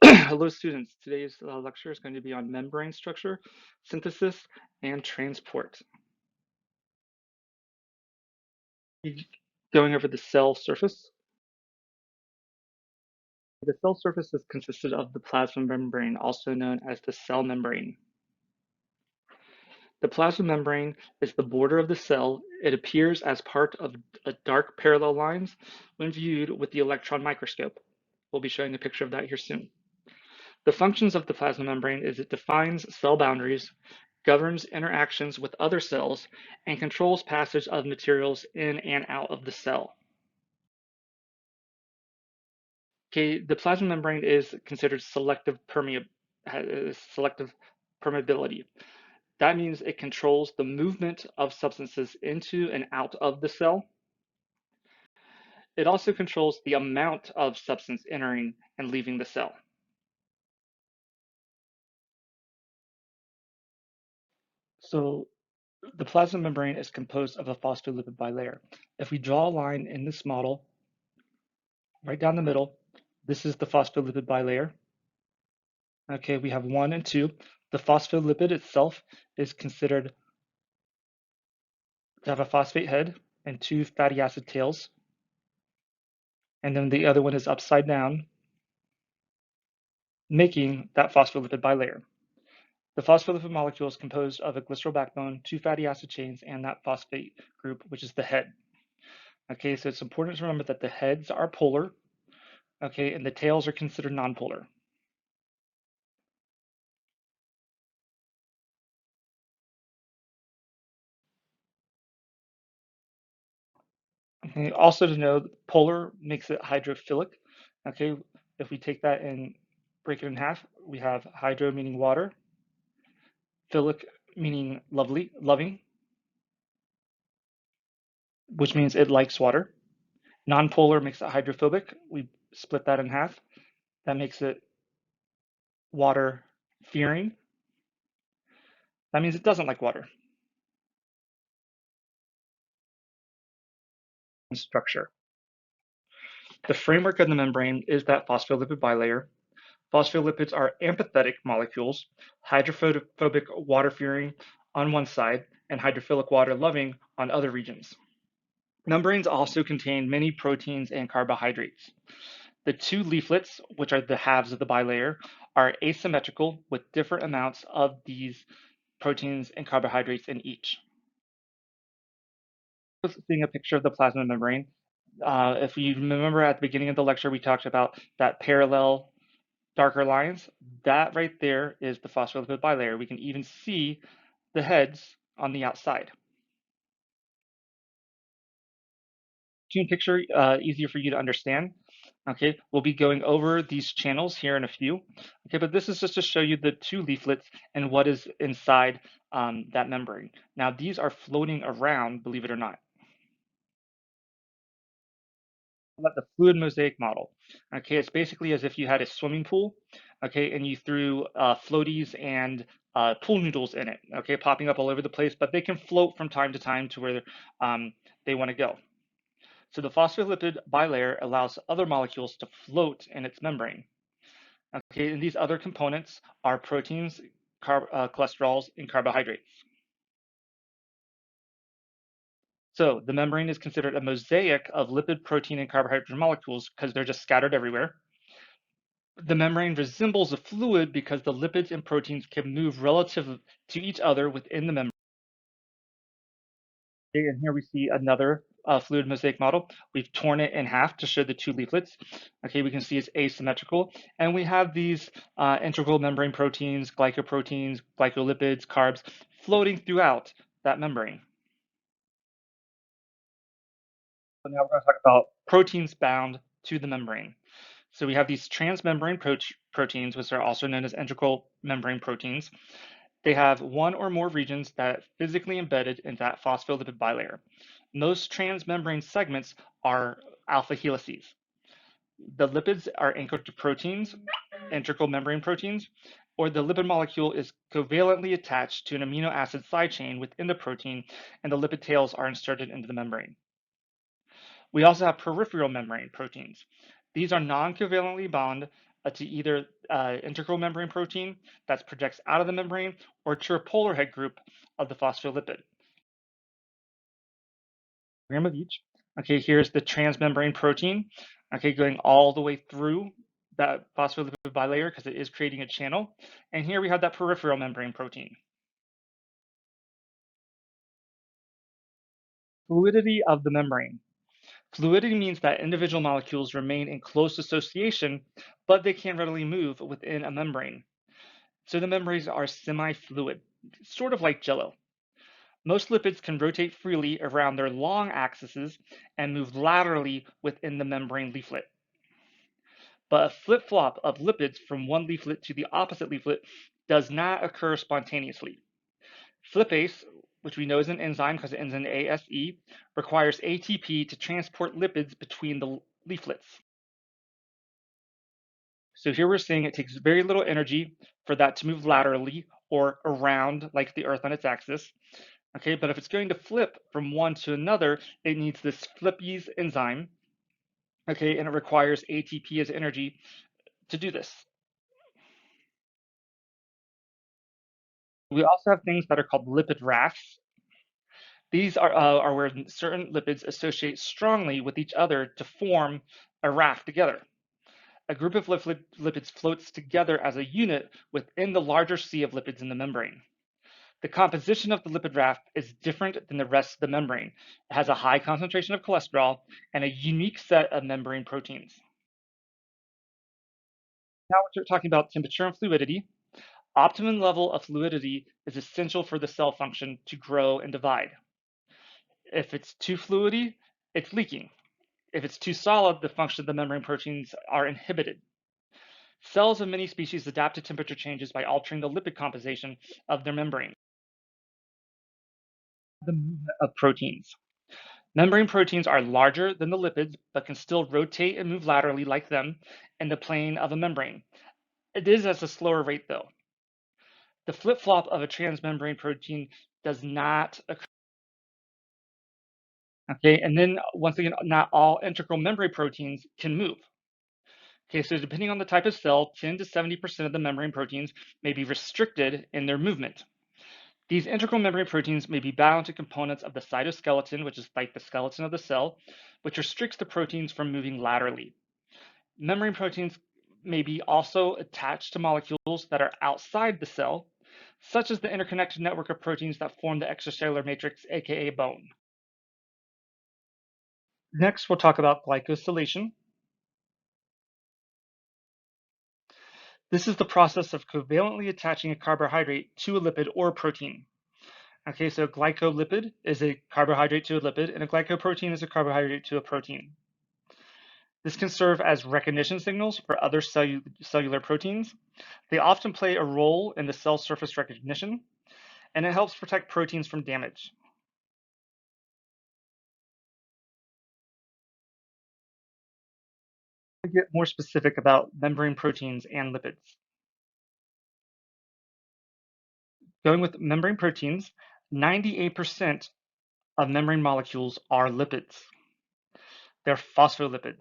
Hello, students. Today's lecture is going to be on membrane structure, synthesis, and transport. Going over the cell surface. The cell surface is consisted of the plasma membrane, also known as the cell membrane. The plasma membrane is the border of the cell. It appears as part of dark parallel lines when viewed with the electron microscope. We'll be showing a picture of that here soon. The functions of the plasma membrane is it defines cell boundaries, governs interactions with other cells, and controls passage of materials in and out of the cell. Okay, the plasma membrane is considered selective permeability. That means it controls the movement of substances into and out of the cell. It also controls the amount of substance entering and leaving the cell. So the plasma membrane is composed of a phospholipid bilayer. If we draw a line in this model, right down the middle, this is the phospholipid bilayer. Okay, we have 1 and 2. The phospholipid itself is considered to have a phosphate head and 2 fatty acid tails. And then the other one is upside down, making that phospholipid bilayer. The phospholipid molecule is composed of a glycerol backbone, 2 fatty acid chains, and that phosphate group, which is the head. Okay, so it's important to remember that the heads are polar, okay, and the tails are considered nonpolar. Okay, also to know, polar makes it hydrophilic. Okay, if we take that and break it in half, we have hydro meaning water, philic meaning loving, which means it likes water. Nonpolar makes it hydrophobic. We split that in half. That makes it water fearing. That means it doesn't like water. Structure. The framework of the membrane is that phospholipid bilayer. Phospholipids are amphithetic molecules, hydrophobic water-fearing on one side and hydrophilic water-loving on other regions. Membranes also contain many proteins and carbohydrates. The two leaflets, which are the halves of the bilayer, are asymmetrical with different amounts of these proteins and carbohydrates in each. Seeing a picture of the plasma membrane, if you remember at the beginning of the lecture, we talked about that parallel darker lines. That right there is the phospholipid bilayer. We can even see the heads on the outside. Cartoon picture, easier for you to understand. Okay, we'll be going over these channels here in a few. Okay, but this is just to show you the two leaflets and what is inside that membrane. Now, these are floating around, believe it or not. The fluid mosaic model. Okay, it's basically as if you had a swimming pool, okay, and you threw floaties and pool noodles in it, okay, popping up all over the place, but they can float from time to time to where they want to go. So the phospholipid bilayer allows other molecules to float in its membrane. Okay, and these other components are proteins, cholesterols, and carbohydrates. So the membrane is considered a mosaic of lipid, protein, and carbohydrate molecules because they're just scattered everywhere. The membrane resembles a fluid because the lipids and proteins can move relative to each other within the membrane. And here we see another fluid mosaic model. We've torn it in half to show the two leaflets. Okay, we can see it's asymmetrical. And we have these integral membrane proteins, glycoproteins, glycolipids, carbs floating throughout that membrane. So now we're going to talk about proteins bound to the membrane. So we have these transmembrane proteins, which are also known as integral membrane proteins. They have one or more regions that are physically embedded in that phospholipid bilayer. Most transmembrane segments are alpha helices. The lipids are anchored to proteins, integral membrane proteins, or the lipid molecule is covalently attached to an amino acid side chain within the protein, and the lipid tails are inserted into the membrane. We also have peripheral membrane proteins. These are non-covalently bound to either integral membrane protein that projects out of the membrane or to a polar head group of the phospholipid. Gram of each. Okay, here's the transmembrane protein. Okay, going all the way through that phospholipid bilayer because it is creating a channel. And here we have that peripheral membrane protein. Fluidity of the membrane. Fluidity means that individual molecules remain in close association, but they can't readily move within a membrane. So the membranes are semi-fluid, sort of like jello. Most lipids can rotate freely around their long axes and move laterally within the membrane leaflet. But a flip-flop of lipids from one leaflet to the opposite leaflet does not occur spontaneously. Flipase, which we know is an enzyme because it ends in ASE, requires ATP to transport lipids between the leaflets. So here we're seeing it takes very little energy for that to move laterally or around like the Earth on its axis. Okay, but if it's going to flip from one to another, it needs this flipase enzyme. Okay, and it requires ATP as energy to do this. We also have things that are called lipid rafts. These are where certain lipids associate strongly with each other to form a raft together. A group of lipids floats together as a unit within the larger sea of lipids in the membrane. The composition of the lipid raft is different than the rest of the membrane. It has a high concentration of cholesterol and a unique set of membrane proteins. Now we're talking about temperature and fluidity. Optimum level of fluidity is essential for the cell function to grow and divide. If it's too fluidy, it's leaking. If it's too solid, the function of the membrane proteins are inhibited. Cells of many species adapt to temperature changes by altering the lipid composition of their membrane. The movement of proteins. Membrane proteins are larger than the lipids, but can still rotate and move laterally like them in the plane of a membrane. It is at a slower rate though. The flip-flop of a transmembrane protein does not occur. Okay, and then once again, not all integral membrane proteins can move. Okay, so depending on the type of cell, 10 to 70% of the membrane proteins may be restricted in their movement. These integral membrane proteins may be bound to components of the cytoskeleton, which is like the skeleton of the cell, which restricts the proteins from moving laterally. Membrane proteins may be also attached to molecules that are outside the cell, such as the interconnected network of proteins that form the extracellular matrix, aka bone. Next, we'll talk about glycosylation. This is the process of covalently attaching a carbohydrate to a lipid or a protein. Okay, so glycolipid is a carbohydrate to a lipid, and a glycoprotein is a carbohydrate to a protein. This can serve as recognition signals for other cellular proteins. They often play a role in the cell surface recognition, and it helps protect proteins from damage. To get more specific about membrane proteins and lipids. Going with membrane proteins, 98% of membrane molecules are lipids. They're phospholipids.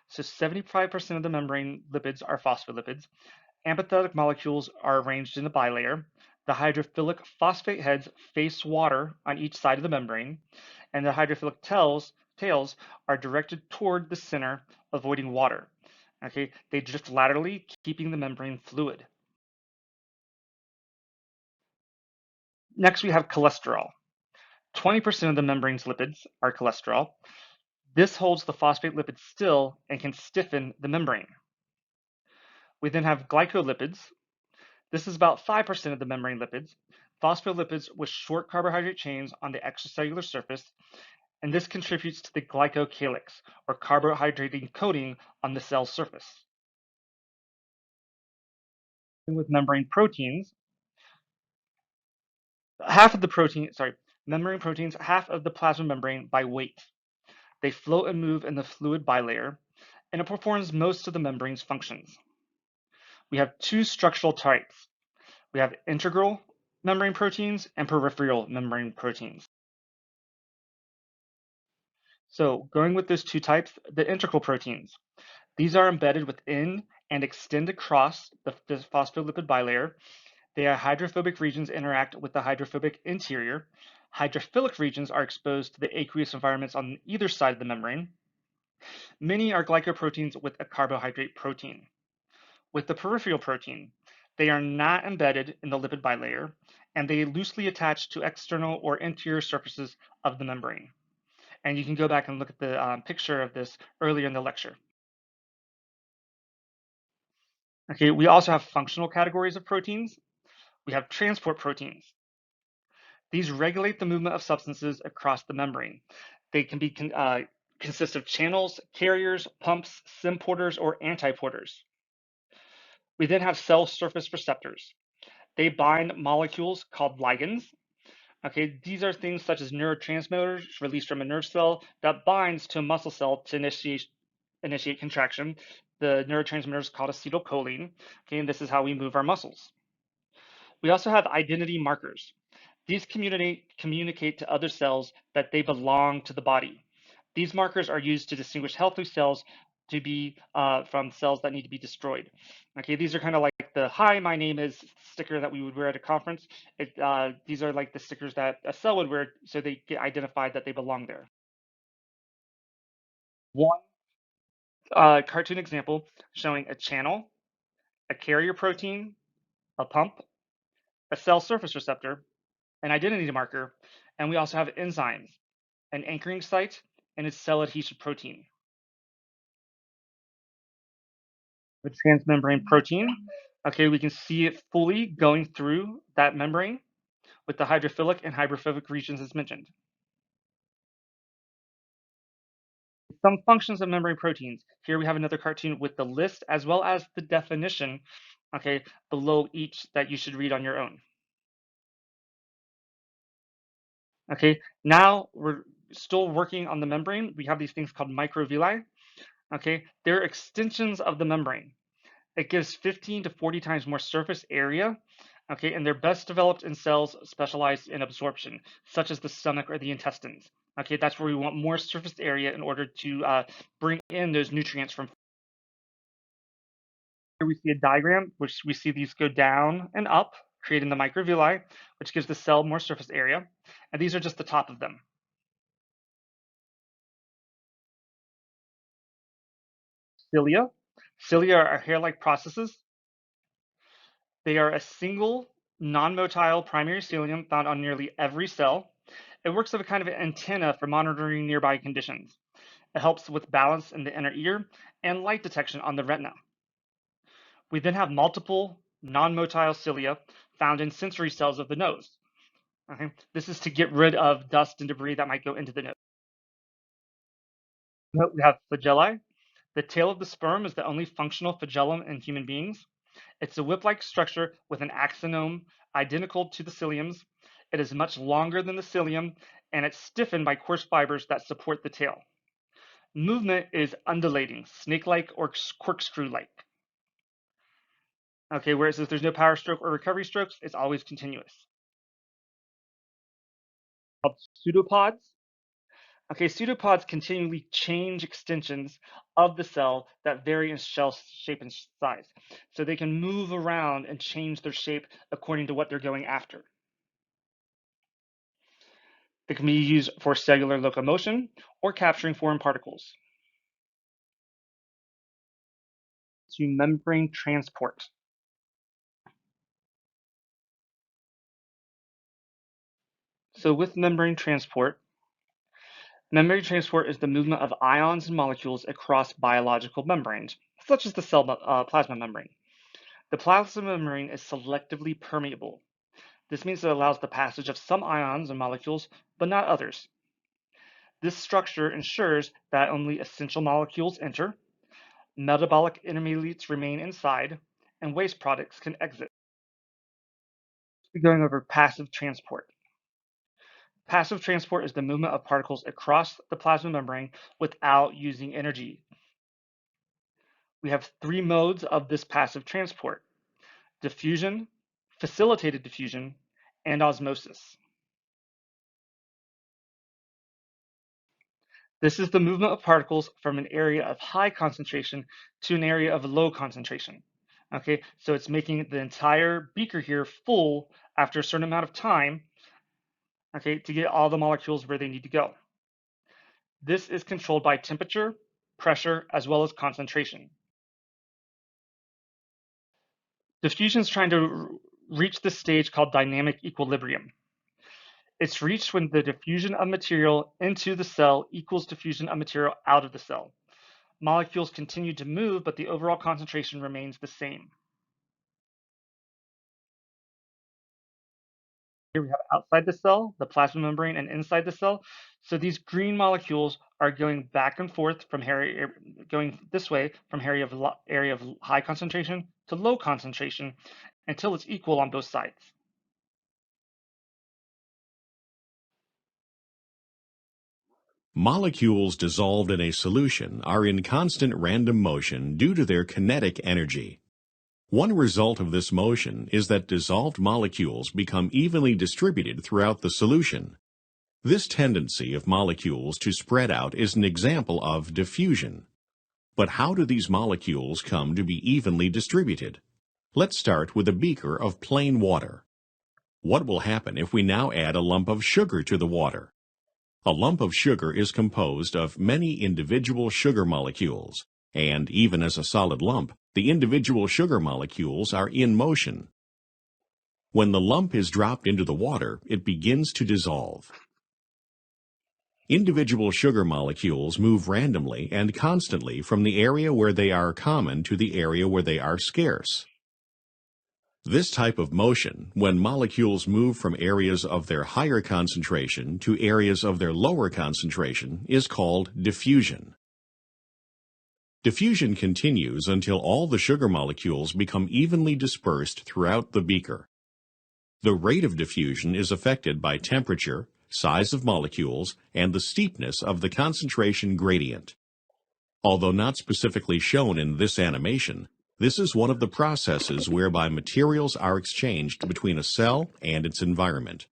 So 75% of the membrane lipids are phospholipids. Amphithetic molecules are arranged in a bilayer. The hydrophilic phosphate heads face water on each side of the membrane, and the hydrophilic tails are directed toward the center, avoiding water. Okay, they drift laterally, keeping the membrane fluid. Next, we have cholesterol. 20% of the membrane's lipids are cholesterol. This holds the phosphate lipids still and can stiffen the membrane. We then have glycolipids. This is about 5% of the membrane lipids, phospholipids with short carbohydrate chains on the extracellular surface, and this contributes to the glycocalyx, or carbohydrate coating on the cell surface. With membrane proteins, membrane proteins, half of the plasma membrane by weight. They float and move in the fluid bilayer, and it performs most of the membrane's functions. We have two structural types. We have integral membrane proteins and peripheral membrane proteins. So going with those two types, the integral proteins. These are embedded within and extend across the phospholipid bilayer. Their hydrophobic regions interact with the hydrophobic interior. Hydrophilic regions are exposed to the aqueous environments on either side of the membrane. Many are glycoproteins with a carbohydrate protein. With the peripheral protein, they are not embedded in the lipid bilayer, and they loosely attach to external or interior surfaces of the membrane. And you can go back and look at the picture of this earlier in the lecture. Okay, we also have functional categories of proteins. We have transport proteins. These regulate the movement of substances across the membrane. They can be consist of channels, carriers, pumps, symporters, or antiporters. We then have cell surface receptors. They bind molecules called ligands. Okay, these are things such as neurotransmitters released from a nerve cell that binds to a muscle cell to initiate contraction. The neurotransmitter is called acetylcholine. Okay, and this is how we move our muscles. We also have identity markers. These communicate to other cells that they belong to the body. These markers are used to distinguish healthy cells to be from cells that need to be destroyed. Okay, these are kind of like the "Hi, my name is" sticker that we would wear at a conference. These are like the stickers that a cell would wear, so they get identified that they belong there. One cartoon example showing a channel, a carrier protein, a pump, a cell surface receptor, an identity marker, and we also have enzymes, an anchoring site, and its cell adhesion protein. The transmembrane protein, okay, we can see it fully going through that membrane with the hydrophilic and hydrophobic regions as mentioned. Some functions of membrane proteins. Here we have another cartoon with the list as well as the definition, okay, below each that you should read on your own. Okay, now we're still working on the membrane. We have these things called microvilli. Okay, they're extensions of the membrane. It gives 15 to 40 times more surface area. Okay, and they're best developed in cells specialized in absorption, such as the stomach or the intestines. Okay, that's where we want more surface area in order to bring in those nutrients from. Here we see a diagram, which we see these go down and up, creating the microvilli, which gives the cell more surface area. And these are just the top of them. Cilia. Cilia are hair-like processes. They are a single non-motile primary cilium found on nearly every cell. It works as a kind of antenna for monitoring nearby conditions. It helps with balance in the inner ear and light detection on the retina. We then have multiple non-motile cilia found in sensory cells of the nose. Okay? This is to get rid of dust and debris that might go into the nose. We have flagellae. The tail of the sperm is the only functional flagellum in human beings. It's a whip-like structure with an axonome identical to the ciliums. It is much longer than the cilium, and it's stiffened by coarse fibers that support the tail. Movement is undulating, snake-like or corkscrew-like. Okay, whereas if there's no power stroke or recovery strokes, it's always continuous. Pseudopods. Okay, pseudopods continually change extensions of the cell that vary in shell shape and size. So they can move around and change their shape according to what they're going after. They can be used for cellular locomotion or capturing foreign particles. To membrane transport. So with membrane transport is the movement of ions and molecules across biological membranes, such as the cell plasma membrane. The plasma membrane is selectively permeable. This means it allows the passage of some ions and molecules, but not others. This structure ensures that only essential molecules enter, metabolic intermediates remain inside, and waste products can exit. We're going over passive transport. Passive transport is the movement of particles across the plasma membrane without using energy. We have three modes of this passive transport: diffusion, facilitated diffusion, and osmosis. This is the movement of particles from an area of high concentration to an area of low concentration. Okay, so it's making the entire beaker here full after a certain amount of time, okay, to get all the molecules where they need to go. This is controlled by temperature, pressure, as well as concentration. Diffusion is trying to reach this stage called dynamic equilibrium. It's reached when the diffusion of material into the cell equals diffusion of material out of the cell. Molecules continue to move, but the overall concentration remains the same. Here we have outside the cell, the plasma membrane, and inside the cell. So these green molecules are going back and forth from going this way from area of high concentration to low concentration until it's equal on both sides. Molecules dissolved in a solution are in constant random motion due to their kinetic energy. One result of this motion is that dissolved molecules become evenly distributed throughout the solution. This tendency of molecules to spread out is an example of diffusion. But how do these molecules come to be evenly distributed? Let's start with a beaker of plain water. What will happen if we now add a lump of sugar to the water? A lump of sugar is composed of many individual sugar molecules, and even as a solid lump, the individual sugar molecules are in motion. When the lump is dropped into the water, it begins to dissolve. Individual sugar molecules move randomly and constantly from the area where they are common to the area where they are scarce. This type of motion, when molecules move from areas of their higher concentration to areas of their lower concentration, is called diffusion. Diffusion continues until all the sugar molecules become evenly dispersed throughout the beaker. The rate of diffusion is affected by temperature, size of molecules, and the steepness of the concentration gradient. Although not specifically shown in this animation, this is one of the processes whereby materials are exchanged between a cell and its environment.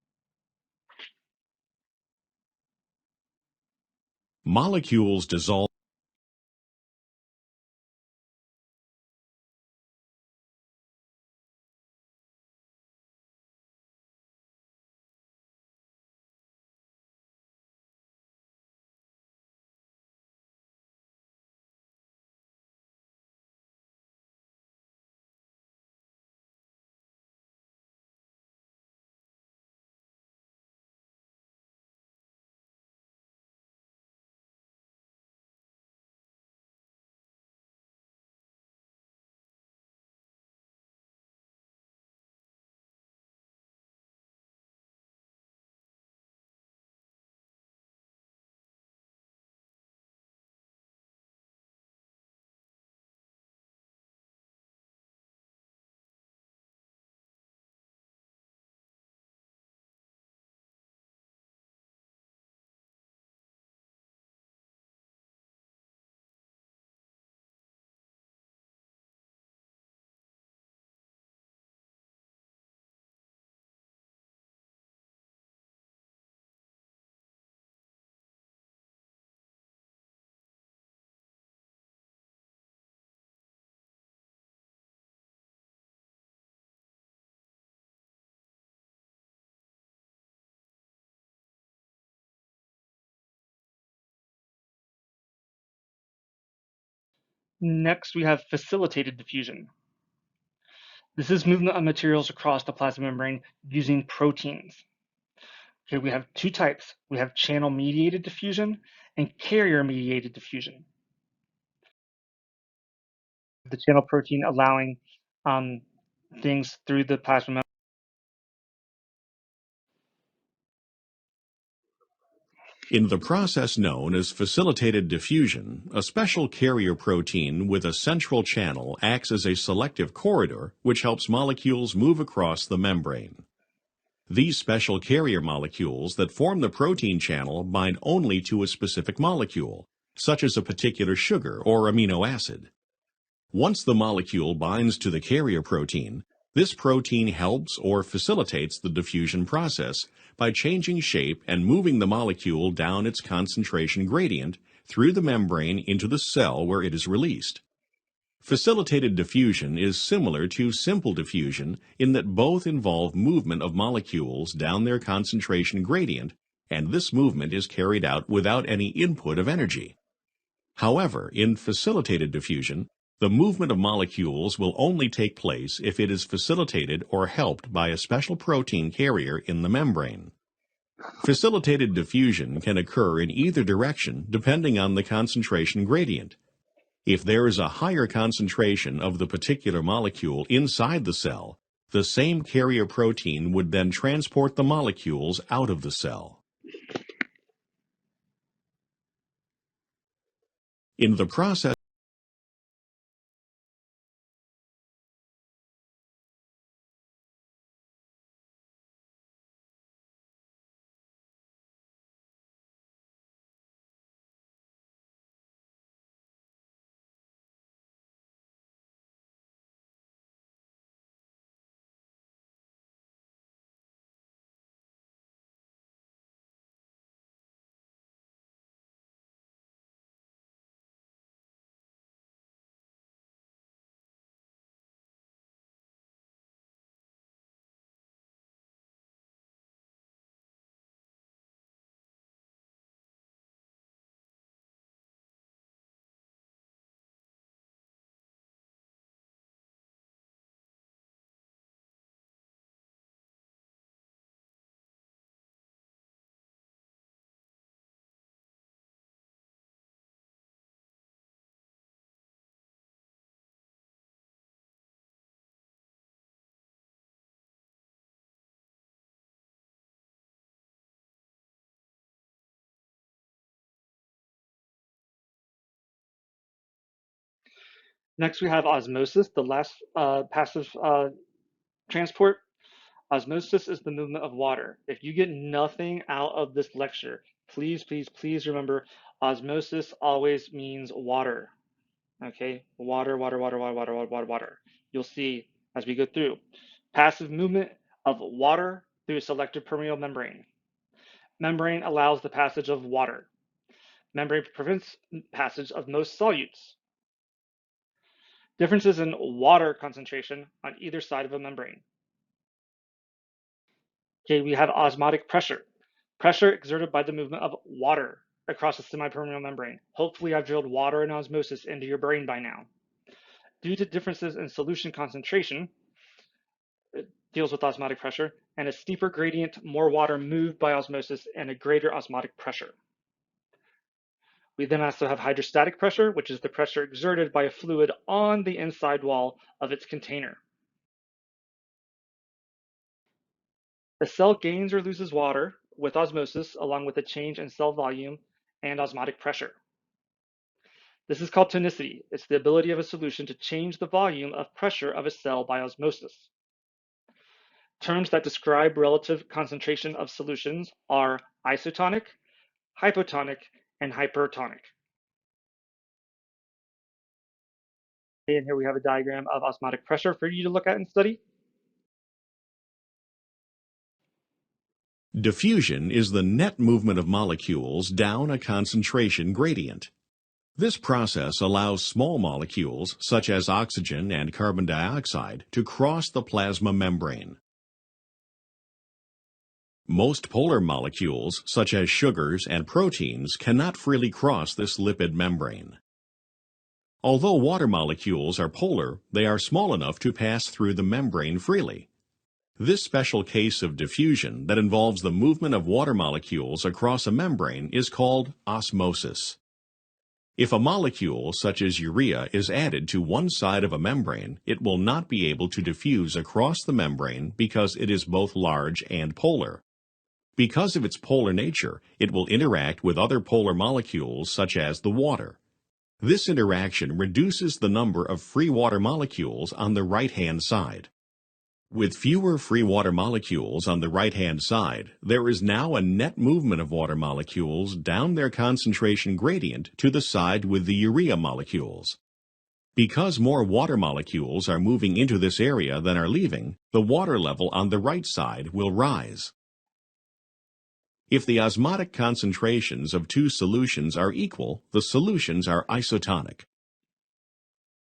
Molecules dissolve. Next, we have facilitated diffusion. This is movement of materials across the plasma membrane using proteins. Here we have two types. We have channel-mediated diffusion and carrier-mediated diffusion. The channel protein allowing things through the plasma membrane. In the process known as facilitated diffusion, a special carrier protein with a central channel acts as a selective corridor which helps molecules move across the membrane. These special carrier molecules that form the protein channel bind only to a specific molecule, such as a particular sugar or amino acid. Once the molecule binds to the carrier protein, This protein helps or facilitates the diffusion process by changing shape and moving the molecule down its concentration gradient through the membrane into the cell where it is released. Facilitated diffusion is similar to simple diffusion in that both involve movement of molecules down their concentration gradient, and this movement is carried out without any input of energy. However, in facilitated diffusion, the movement of molecules will only take place if it is facilitated or helped by a special protein carrier in the membrane. Facilitated diffusion can occur in either direction depending on the concentration gradient. If there is a higher concentration of the particular molecule inside the cell, the same carrier protein would then transport the molecules out of the cell. In the process Next, we have osmosis, the last passive transport. Osmosis is the movement of water. If you get nothing out of this lecture, please, please, please remember osmosis always means water. Okay, water, water, water, water, water, water, water, water. You'll see as we go through. Passive movement of water through a selective permeable membrane. Membrane allows the passage of water. Membrane prevents passage of most solutes. Differences in water concentration on either side of a membrane. Okay, we have osmotic pressure. Pressure exerted by the movement of water across a semipermeable membrane. Hopefully I've drilled water and osmosis into your brain by now. Due to differences in solution concentration, it deals with osmotic pressure, and a steeper gradient, more water moved by osmosis, and a greater osmotic pressure. We then also have hydrostatic pressure, which is the pressure exerted by a fluid on the inside wall of its container. The cell gains or loses water with osmosis along with a change in cell volume and osmotic pressure. This is called tonicity. It's the ability of a solution to change the volume of pressure of a cell by osmosis. Terms that describe relative concentration of solutions are isotonic, hypotonic, and hypertonic. And here we have a diagram of osmotic pressure for you to look at and study. diffusion is the net movement of molecules down a concentration gradient. This process allows small molecules, such as oxygen and carbon dioxide, to cross the plasma membrane. Most polar molecules, such as sugars and proteins, cannot freely cross this lipid membrane. Although water molecules are polar, they are small enough to pass through the membrane freely. This special case of diffusion that involves the movement of water molecules across a membrane is called osmosis. If a molecule, such as urea, is added to one side of a membrane, it will not be able to diffuse across the membrane because it is both large and polar. Because of its polar nature, it will interact with other polar molecules such as the water. This interaction reduces the number of free water molecules on the right-hand side. With fewer free water molecules on the right-hand side, there is now a net movement of water molecules down their concentration gradient to the side with the urea molecules. Because more water molecules are moving into this area than are leaving, the water level on the right side will rise. If the osmotic concentrations of two solutions are equal, the solutions are isotonic.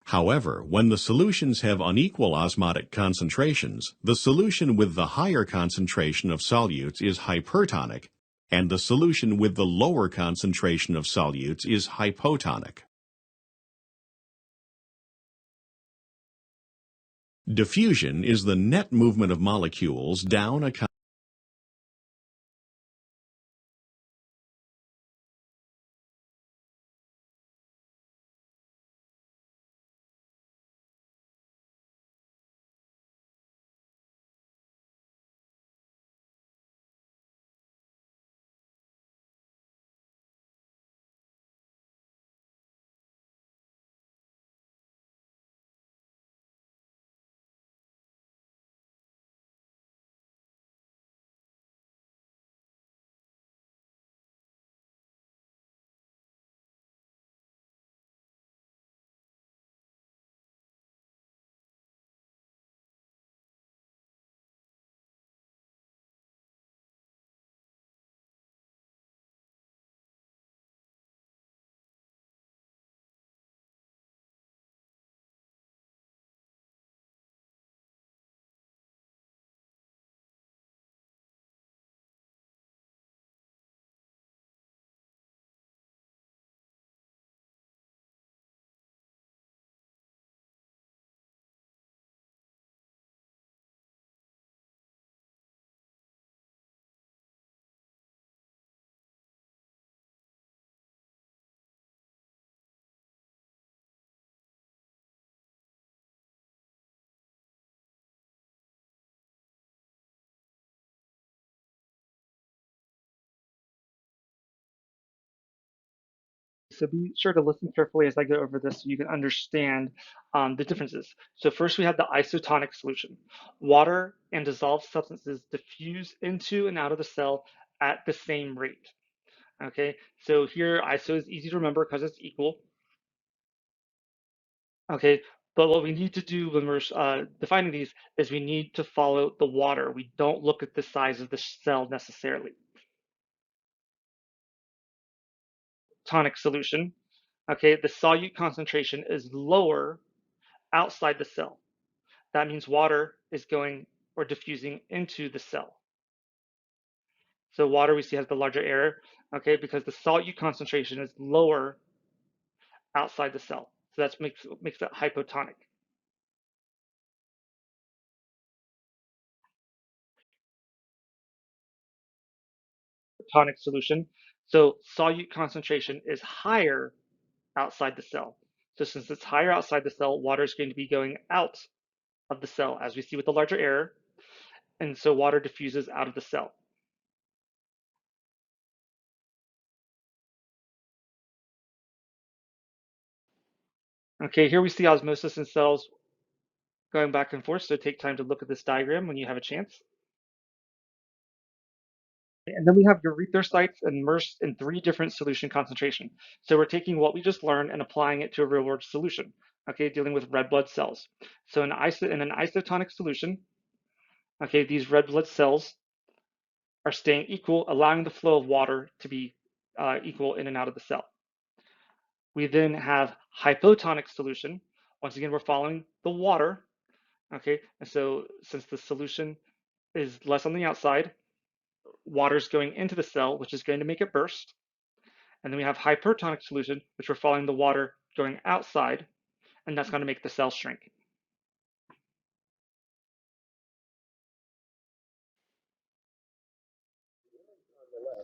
However, when the solutions have unequal osmotic concentrations, the solution with the higher concentration of solutes is hypertonic, and the solution with the lower concentration of solutes is hypotonic. Diffusion is the net movement of molecules down a So be sure to listen carefully as I go over this so you can understand the differences. So first we have the isotonic solution. Water and dissolved substances diffuse into and out of the cell at the same rate. Okay, so here iso is easy to remember because it's equal. Okay, but what we need to do when we're defining these is we need to follow the water. We don't look at the size of the cell necessarily. Tonic solution. Okay, the solute concentration is lower outside the cell. That means water is going or diffusing into the cell. So water we see has the larger error, okay, because the solute concentration is lower outside the cell. So that makes that hypotonic. Tonic solution. So solute concentration is higher outside the cell. So since it's higher outside the cell, water is going to be going out of the cell, as we see with the larger error, and so water diffuses out of the cell. Okay, here we see osmosis in cells going back and forth, so take time to look at this diagram when you have a chance. And then we have erythrocytes immersed in three different solution concentrations. So we're taking what we just learned and applying it to a real-world solution, okay, dealing with red blood cells. So in an isotonic solution, okay, these red blood cells are staying equal, allowing the flow of water to be equal in and out of the cell. We then have hypotonic solution. Once again, we're following the water, okay? And so since the solution is less on the outside, water's going into the cell, which is going to make it burst. And then we have hypertonic solution, which we're following the water going outside, and that's going to make the cell shrink.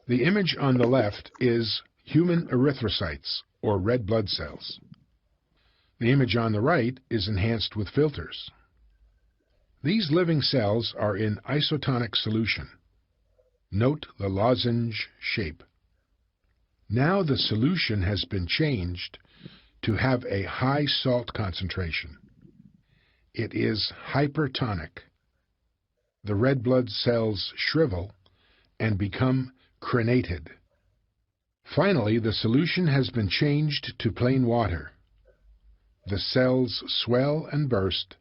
The image on the left is human erythrocytes, or red blood cells. The image on the right is enhanced with filters. These living cells are in isotonic solution. Note the lozenge shape. Now the solution has been changed to have a high salt concentration. It is hypertonic. The red blood cells shrivel and become crenated. Finally, the solution has been changed to plain water. the cells swell and burst,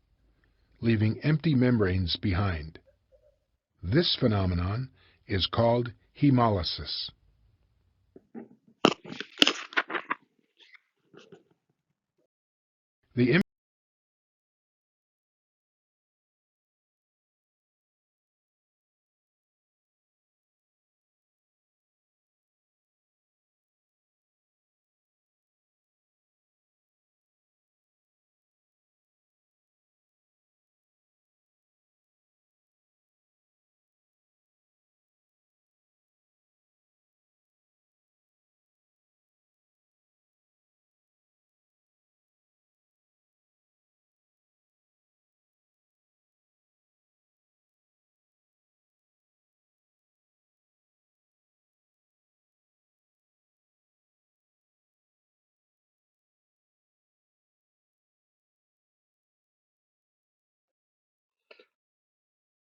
leaving empty membranes behind. This phenomenon is called hemolysis. The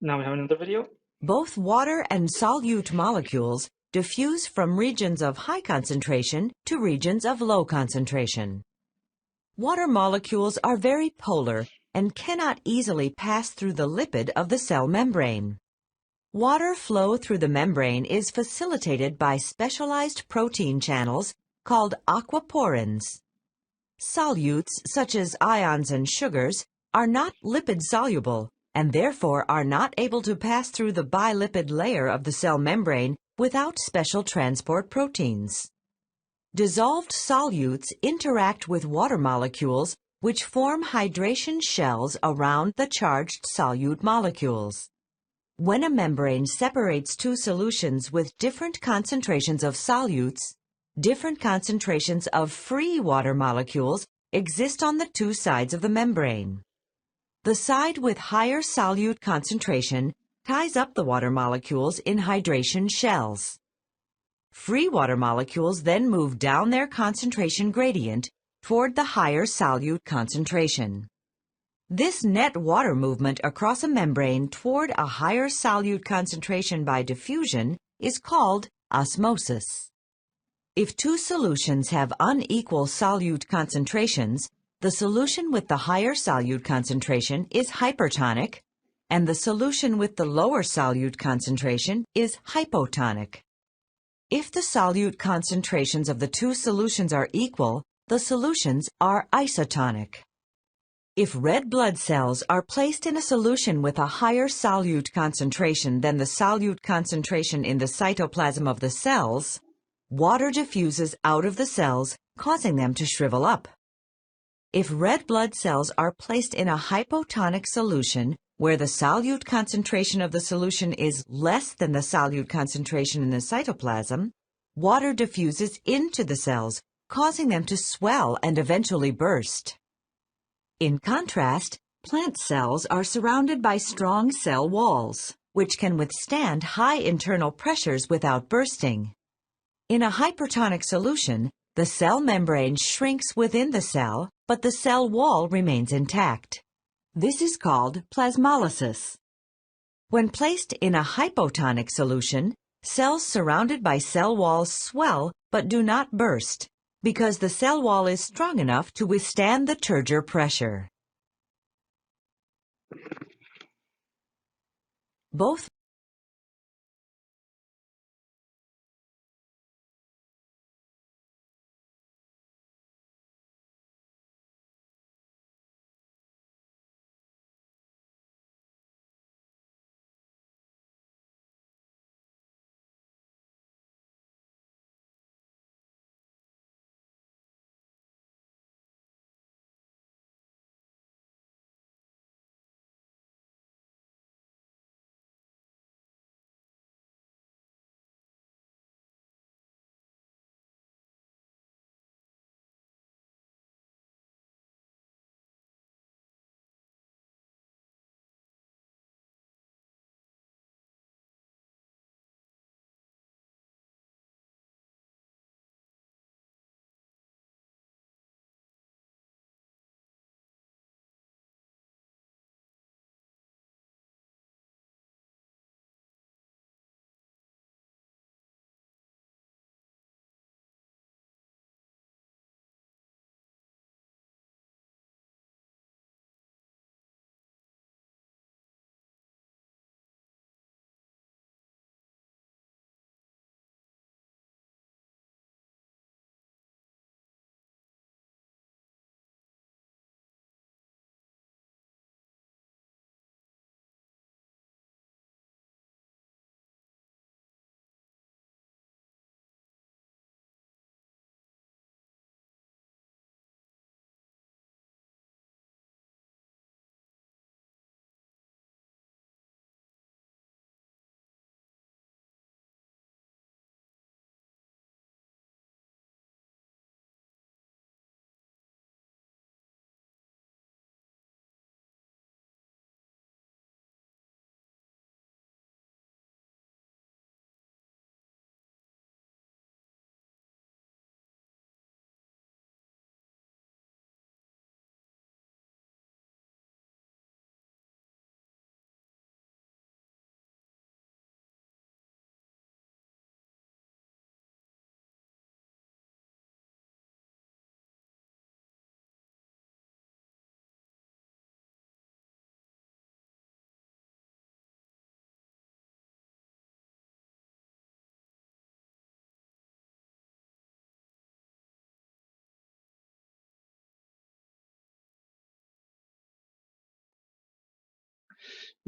Now we have another video. Both water and solute molecules diffuse from regions of high concentration to regions of low concentration. Water molecules are very polar and cannot easily pass through the lipid of the cell membrane. Water flow through the membrane is facilitated by specialized protein channels called aquaporins. Solutes, such as ions and sugars, are not lipid-soluble and therefore are not able to pass through the bilipid layer of the cell membrane without special transport proteins. Dissolved solutes interact with water molecules which form hydration shells around the charged solute molecules. When a membrane separates two solutions with different concentrations of solutes, different concentrations of free water molecules exist on the two sides of the membrane. The side with higher solute concentration ties up the water molecules in hydration shells. Free water molecules then move down their concentration gradient toward the higher solute concentration. This net water movement across a membrane toward a higher solute concentration by diffusion is called osmosis. If two solutions have unequal solute concentrations, the solution with the higher solute concentration is hypertonic, and the solution with the lower solute concentration is hypotonic. If the solute concentrations of the two solutions are equal, the solutions are isotonic. If red blood cells are placed in a solution with a higher solute concentration than the solute concentration in the cytoplasm of the cells, water diffuses out of the cells, causing them to shrivel up. If red blood cells are placed in a hypotonic solution where the solute concentration of the solution is less than the solute concentration in the cytoplasm, water diffuses into the cells, causing them to swell and eventually burst. In contrast, plant cells are surrounded by strong cell walls, which can withstand high internal pressures without bursting. In a hypertonic solution, the cell membrane shrinks within the cell, but the cell wall remains intact. This is called plasmolysis. When placed in a hypotonic solution, cells surrounded by cell walls swell but do not burst, because the cell wall is strong enough to withstand the turgor pressure. Both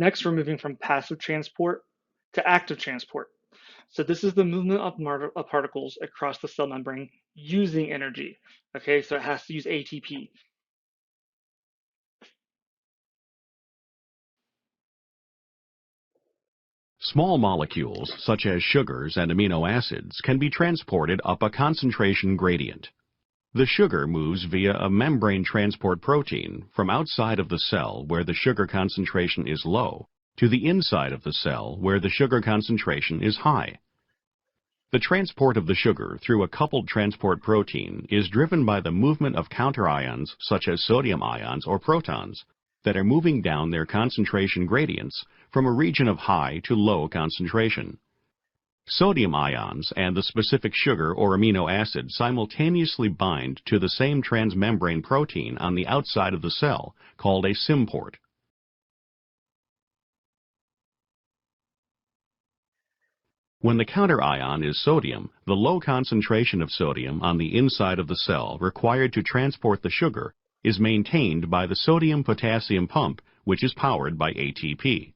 Next, we're moving from passive transport to active transport. So this is the movement of particles across the cell membrane using energy. Okay, so it has to use ATP. Small molecules, such as sugars and amino acids, can be transported up a concentration gradient. The sugar moves via a membrane transport protein from outside of the cell where the sugar concentration is low to the inside of the cell where the sugar concentration is high. The transport of the sugar through a coupled transport protein is driven by the movement of counterions such as sodium ions or protons that are moving down their concentration gradients from a region of high to low concentration. Sodium ions and the specific sugar or amino acid simultaneously bind to the same transmembrane protein on the outside of the cell, called a symport. When the counterion is sodium, the low concentration of sodium on the inside of the cell required to transport the sugar is maintained by the sodium-potassium pump, which is powered by ATP.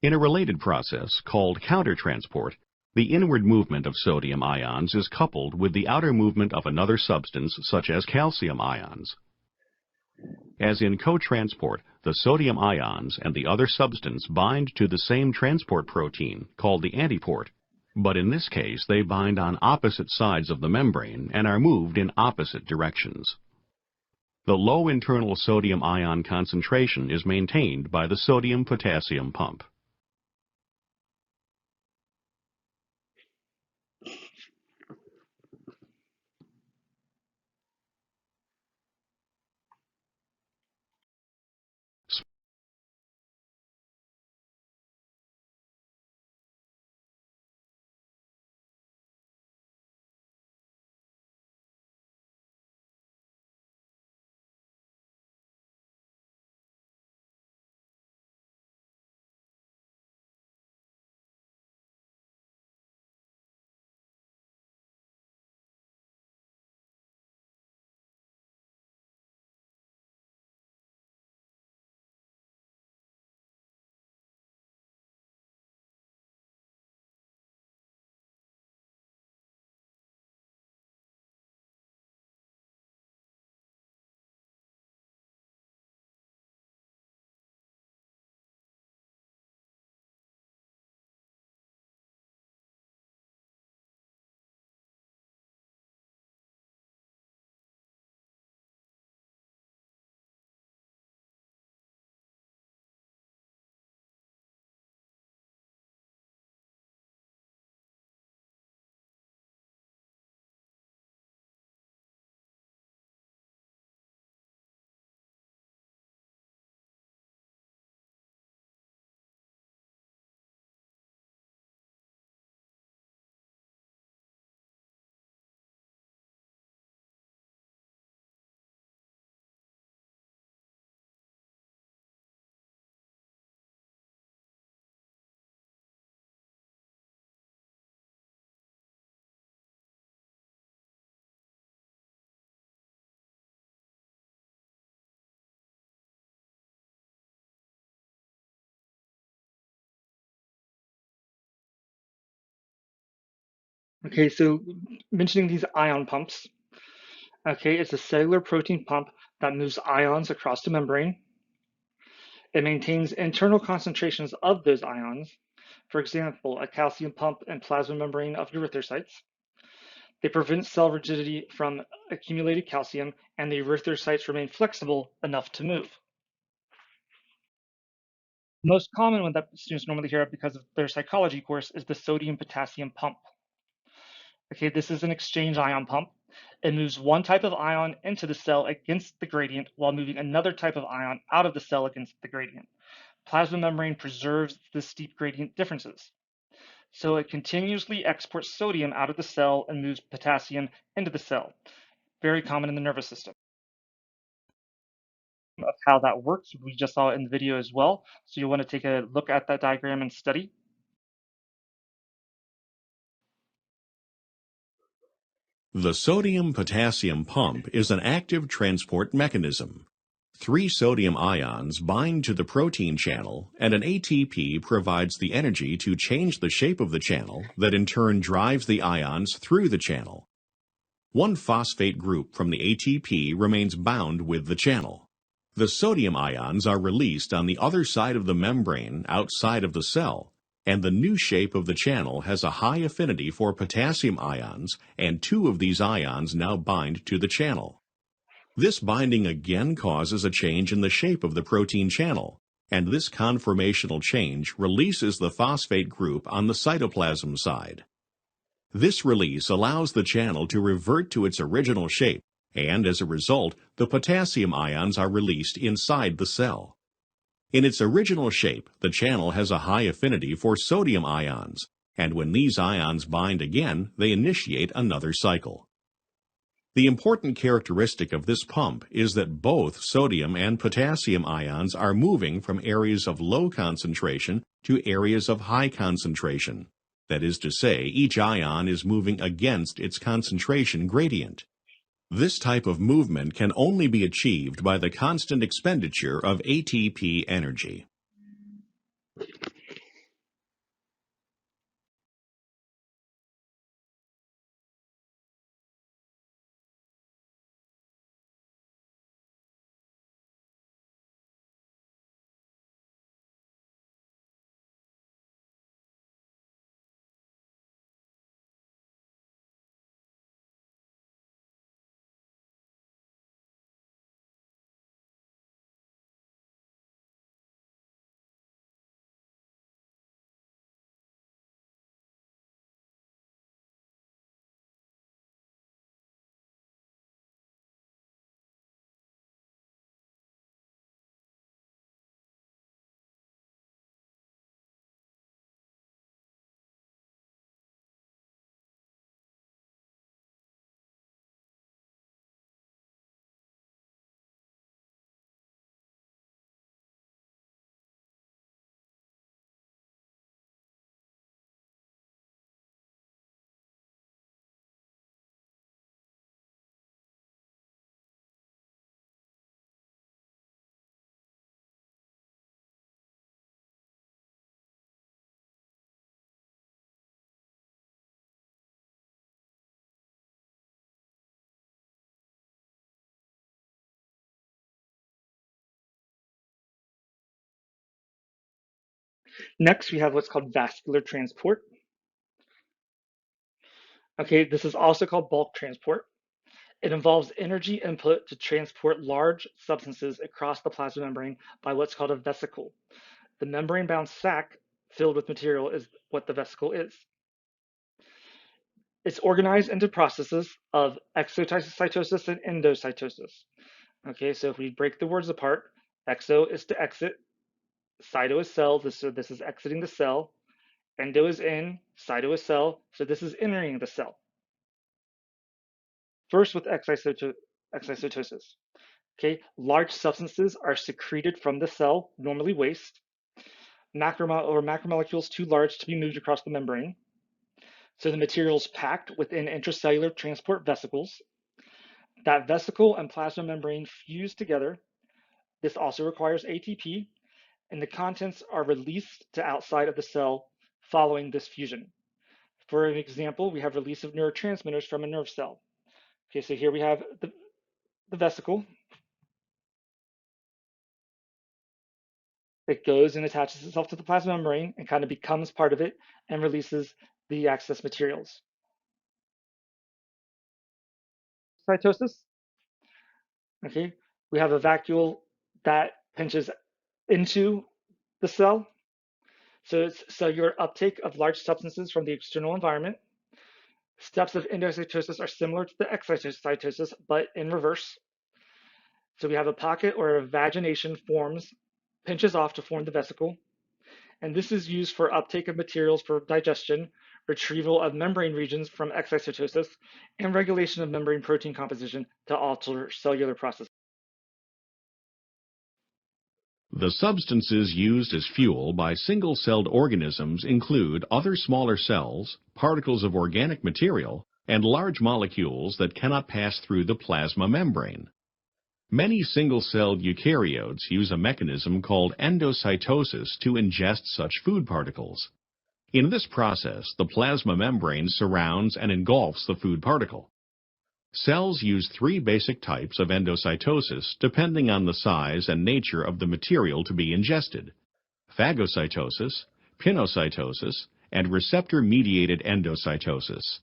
In a related process called countertransport, the inward movement of sodium ions is coupled with the outer movement of another substance such as calcium ions. As in cotransport, the sodium ions and the other substance bind to the same transport protein called the antiport, but in this case they bind on opposite sides of the membrane and are moved in opposite directions. The low internal sodium ion concentration is maintained by the sodium-potassium pump. Okay, so mentioning these ion pumps, okay, it's a cellular protein pump that moves ions across the membrane. It maintains internal concentrations of those ions. For example, a calcium pump and plasma membrane of erythrocytes. They prevent cell rigidity from accumulated calcium, and the erythrocytes remain flexible enough to move. The most common one that students normally hear of because of their psychology course is the sodium-potassium pump. Okay, this is an exchange ion pump. It moves one type of ion into the cell against the gradient while moving another type of ion out of the cell against the gradient. Plasma membrane preserves the steep gradient differences. So it continuously exports sodium out of the cell and moves potassium into the cell. Very common in the nervous system. Of how that works, we just saw it in the video as well. So you'll want to take a look at that diagram and study. The sodium-potassium pump is an active transport mechanism. 3 sodium ions bind to the protein channel, and an ATP provides the energy to change the shape of the channel that in turn drives the ions through the channel. One phosphate group from the ATP remains bound with the channel. The sodium ions are released on the other side of the membrane outside of the cell, and the new shape of the channel has a high affinity for potassium ions, and 2 of these ions now bind to the channel. This binding again causes a change in the shape of the protein channel, and this conformational change releases the phosphate group on the cytoplasm side. This release allows the channel to revert to its original shape, and as a result, the potassium ions are released inside the cell. In its original shape, the channel has a high affinity for sodium ions, and when these ions bind again, they initiate another cycle. The important characteristic of this pump is that both sodium and potassium ions are moving from areas of low concentration to areas of high concentration. That is to say, each ion is moving against its concentration gradient. This type of movement can only be achieved by the constant expenditure of ATP energy. Next, we have what's called vascular transport. Okay, this is also called bulk transport. It involves energy input to transport large substances across the plasma membrane by what's called a vesicle. The membrane-bound sac filled with material is what the vesicle is. It's organized into processes of exocytosis and endocytosis. Okay, so if we break the words apart, exo is to exit, cyto is cell, so this is exiting the cell, endo is in, cyto is cell, so this is entering the cell. First with exocytosis. Okay, large substances are secreted from the cell, normally waste. Macromolecules too large to be moved across the membrane. So the material is packed within intracellular transport vesicles. That vesicle and plasma membrane fuse together. This also requires ATP, and the contents are released to outside of the cell following this fusion. For an example, we have release of neurotransmitters from a nerve cell. Okay, so here we have the vesicle. It goes and attaches itself to the plasma membrane and kind of becomes part of it and releases the excess materials. Cytosis. Okay, we have a vacuole that pinches into the cell. So it's cellular uptake of large substances from the external environment. Steps of endocytosis are similar to the exocytosis, but in reverse. So we have a pocket or a vagination forms, pinches off to form the vesicle. And this is used for uptake of materials for digestion, retrieval of membrane regions from exocytosis, and regulation of membrane protein composition to alter cellular processes. The substances used as fuel by single-celled organisms include other smaller cells, particles of organic material, and large molecules that cannot pass through the plasma membrane. Many single-celled eukaryotes use a mechanism called endocytosis to ingest such food particles. In this process, the plasma membrane surrounds and engulfs the food particle. Cells use three basic types of endocytosis depending on the size and nature of the material to be ingested: phagocytosis, pinocytosis, and receptor-mediated endocytosis.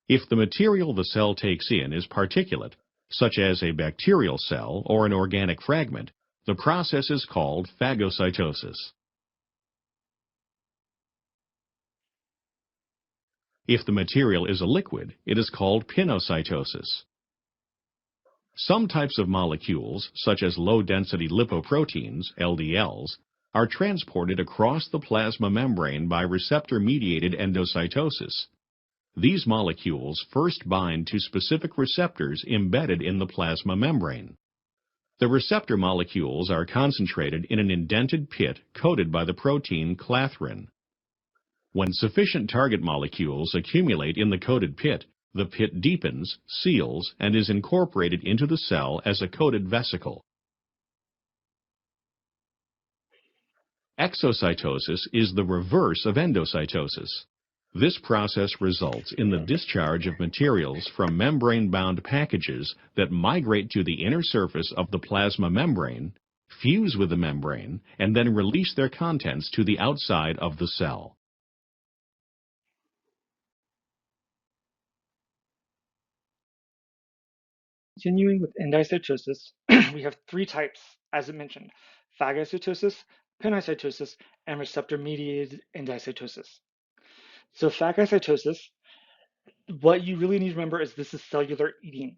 If the material the cell takes in is particulate, such as a bacterial cell or an organic fragment, the process is called phagocytosis. If the material is a liquid, it is called pinocytosis. Some types of molecules, such as low-density lipoproteins, LDLs, are transported across the plasma membrane by receptor-mediated endocytosis. These molecules first bind to specific receptors embedded in the plasma membrane. The receptor molecules are concentrated in an indented pit coated by the protein clathrin. When sufficient target molecules accumulate in the coated pit, the pit deepens, seals, and is incorporated into the cell as a coated vesicle. Exocytosis is the reverse of endocytosis. This process results in the discharge of materials from membrane-bound packages that migrate to the inner surface of the plasma membrane, fuse with the membrane, and then release their contents to the outside of the cell. Continuing with endocytosis, we have three types, as I mentioned: phagocytosis, pinocytosis, and receptor-mediated endocytosis. So phagocytosis, what you really need to remember is this is cellular eating.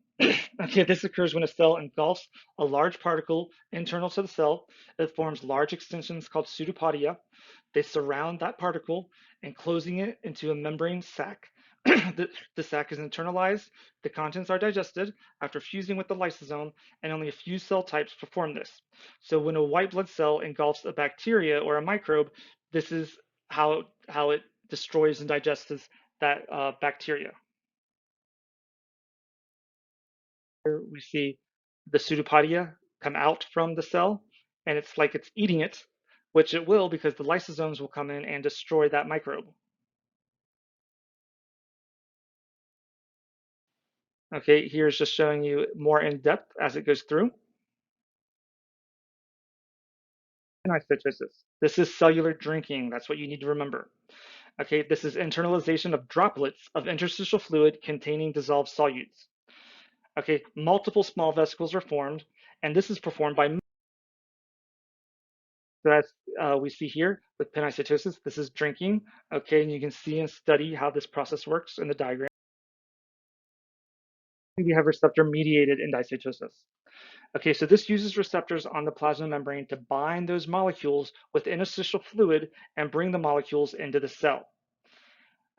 Okay, this occurs when a cell engulfs a large particle internal to the cell. It forms large extensions called pseudopodia. They surround that particle, enclosing it into a membrane sac. The sac is internalized, the contents are digested after fusing with the lysosome, and only a few cell types perform this. So when a white blood cell engulfs a bacteria or a microbe, this is how it destroys and digests that bacteria. Here we see the pseudopodia come out from the cell, and it's like it's eating it, which it will because the lysosomes will come in and destroy that microbe. Okay, here's just showing you more in depth as it goes through. Pinocytosis. This is cellular drinking. That's what you need to remember. Okay, this is internalization of droplets of interstitial fluid containing dissolved solutes. Okay, multiple small vesicles are formed, and this is performed by. So as we see here with pinocytosis, this is drinking. Okay, and you can see and study how this process works in the diagram. We have receptor-mediated endocytosis. Okay, so this uses receptors on the plasma membrane to bind those molecules with interstitial fluid and bring the molecules into the cell.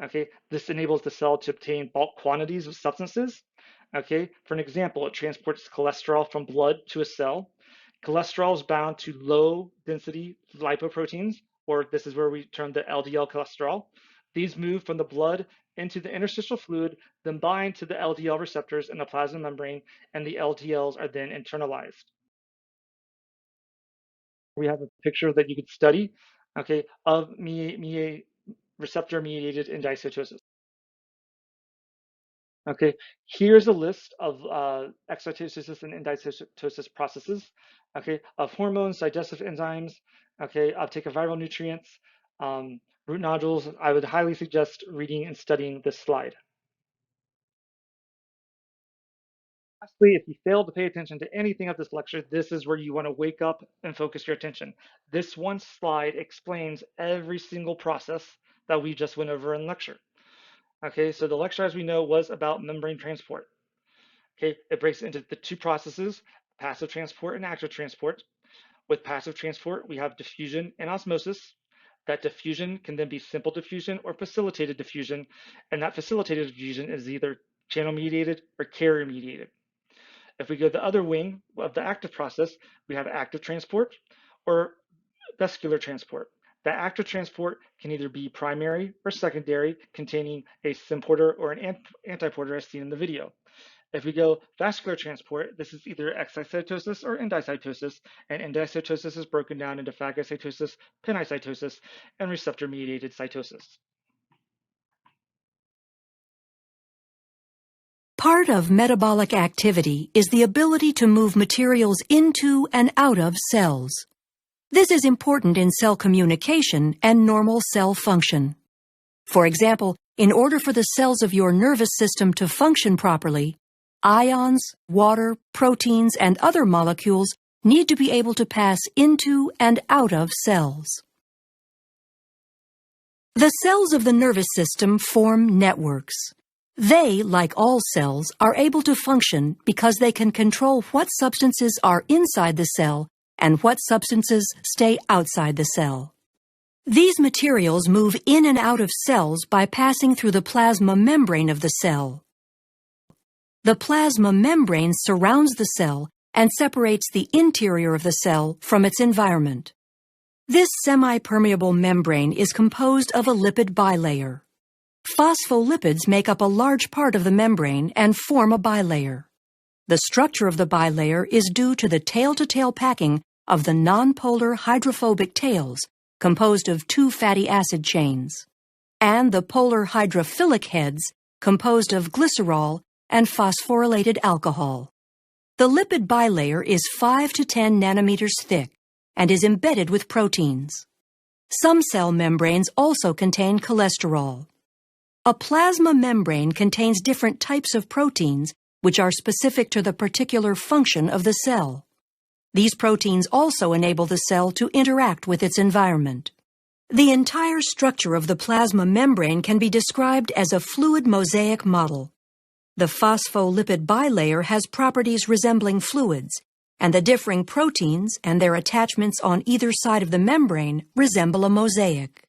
Okay, this enables the cell to obtain bulk quantities of substances. Okay, for an example, it transports cholesterol from blood to a cell. Cholesterol is bound to low density lipoproteins, or this is where we term the LDL cholesterol. These move from the blood into the interstitial fluid, then bind to the LDL receptors in the plasma membrane, and the LDLs are then internalized. We have a picture that you could study, okay, of receptor-mediated endocytosis. Okay, here's a list of exocytosis and endocytosis processes, okay, of hormones, digestive enzymes, okay, uptake of viral nutrients, root nodules. I would highly suggest reading and studying this slide. Lastly, if you fail to pay attention to anything of this lecture, this is where you want to wake up and focus your attention. This one slide explains every single process that we just went over in lecture. Okay, so the lecture, as we know, was about membrane transport. Okay, it breaks into the two processes, passive transport and active transport. With passive transport, we have diffusion and osmosis. That diffusion can then be simple diffusion or facilitated diffusion, and that facilitated diffusion is either channel mediated or carrier mediated. If we go the other wing of the active process, we have active transport or vesicular transport. That active transport can either be primary or secondary, containing a symporter or an antiporter as seen in the video. If we go vascular transport, this is either exocytosis or endocytosis, and endocytosis is broken down into phagocytosis, pinocytosis, and receptor-mediated cytosis. Part of metabolic activity is the ability to move materials into and out of cells. This is important in cell communication and normal cell function. For example, in order for the cells of your nervous system to function properly, ions, water, proteins, and other molecules need to be able to pass into and out of cells. The cells of the nervous system form networks. They, like all cells, are able to function because they can control what substances are inside the cell and what substances stay outside the cell. These materials move in and out of cells by passing through the plasma membrane of the cell. The plasma membrane surrounds the cell and separates the interior of the cell from its environment. This semi-permeable membrane is composed of a lipid bilayer. Phospholipids make up a large part of the membrane and form a bilayer. The structure of the bilayer is due to the tail-to-tail packing of the nonpolar hydrophobic tails, composed of two fatty acid chains, and the polar hydrophilic heads, composed of glycerol and phosphorylated alcohol. The lipid bilayer is 5 to 10 nanometers thick and is embedded with proteins. Some cell membranes also contain cholesterol. A plasma membrane contains different types of proteins which are specific to the particular function of the cell. These proteins also enable the cell to interact with its environment. The entire structure of the plasma membrane can be described as a fluid mosaic model. The phospholipid bilayer has properties resembling fluids, and the differing proteins and their attachments on either side of the membrane resemble a mosaic.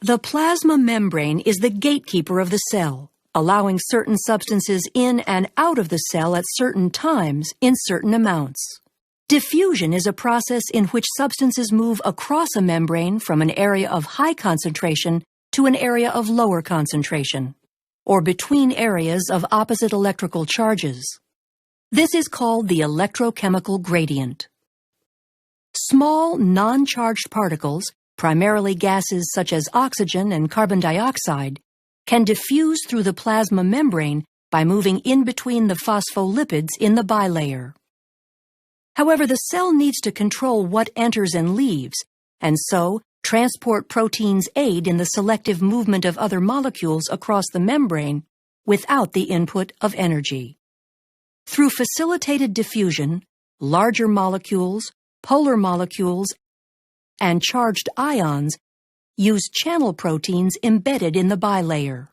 The plasma membrane is the gatekeeper of the cell, allowing certain substances in and out of the cell at certain times in certain amounts. Diffusion is a process in which substances move across a membrane from an area of high concentration to an area of lower concentration, or between areas of opposite electrical charges. This is called the electrochemical gradient. Small, non-charged particles, primarily gases such as oxygen and carbon dioxide, can diffuse through the plasma membrane by moving in between the phospholipids in the bilayer. However, the cell needs to control what enters and leaves, and so transport proteins aid in the selective movement of other molecules across the membrane without the input of energy. Through facilitated diffusion, larger molecules, polar molecules, and charged ions use channel proteins embedded in the bilayer.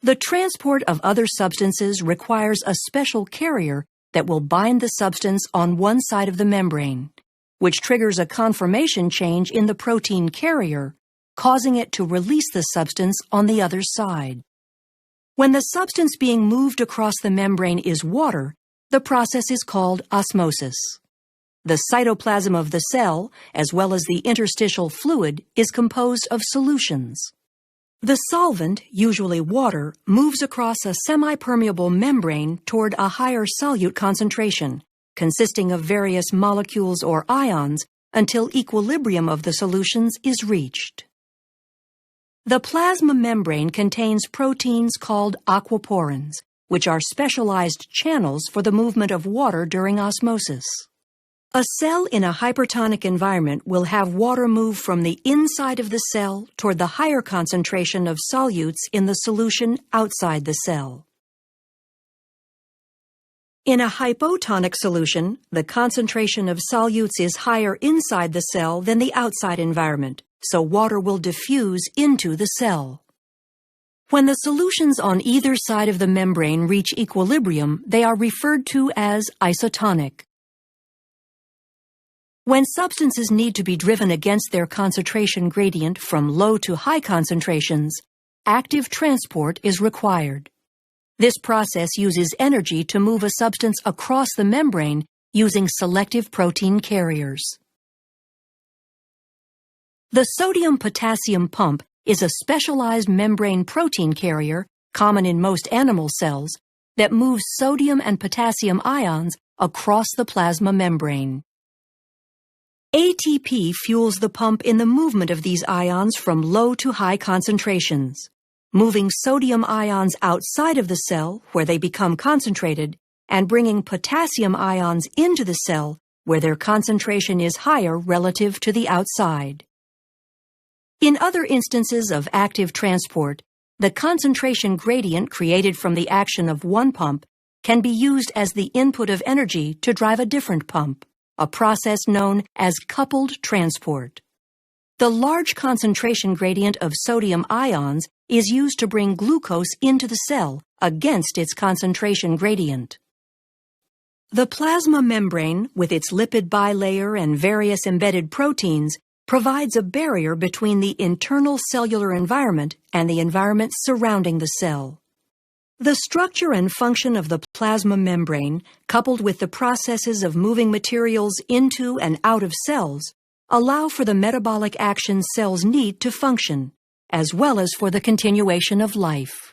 The transport of other substances requires a special carrier that will bind the substance on one side of the membrane, which triggers a conformation change in the protein carrier, causing it to release the substance on the other side. When the substance being moved across the membrane is water, the process is called osmosis. The cytoplasm of the cell, as well as the interstitial fluid, is composed of solutions. The solvent, usually water, moves across a semi-permeable membrane toward a higher solute concentration, consisting of various molecules or ions, until equilibrium of the solutions is reached. The plasma membrane contains proteins called aquaporins, which are specialized channels for the movement of water during osmosis. A cell in a hypertonic environment will have water move from the inside of the cell toward the higher concentration of solutes in the solution outside the cell. In a hypotonic solution, the concentration of solutes is higher inside the cell than the outside environment, so water will diffuse into the cell. When the solutions on either side of the membrane reach equilibrium, they are referred to as isotonic. When substances need to be driven against their concentration gradient from low to high concentrations, active transport is required. This process uses energy to move a substance across the membrane using selective protein carriers. The sodium-potassium pump is a specialized membrane protein carrier, common in most animal cells, that moves sodium and potassium ions across the plasma membrane. ATP fuels the pump in the movement of these ions from low to high concentrations, moving sodium ions outside of the cell where they become concentrated and bringing potassium ions into the cell where their concentration is higher relative to the outside. In other instances of active transport, the concentration gradient created from the action of one pump can be used as the input of energy to drive a different pump, a process known as coupled transport. The large concentration gradient of sodium ions is used to bring glucose into the cell against its concentration gradient. The plasma membrane, with its lipid bilayer and various embedded proteins, provides a barrier between the internal cellular environment and the environment surrounding the cell. The structure and function of the plasma membrane, coupled with the processes of moving materials into and out of cells, allow for the metabolic action cells need to function, as well as for the continuation of life.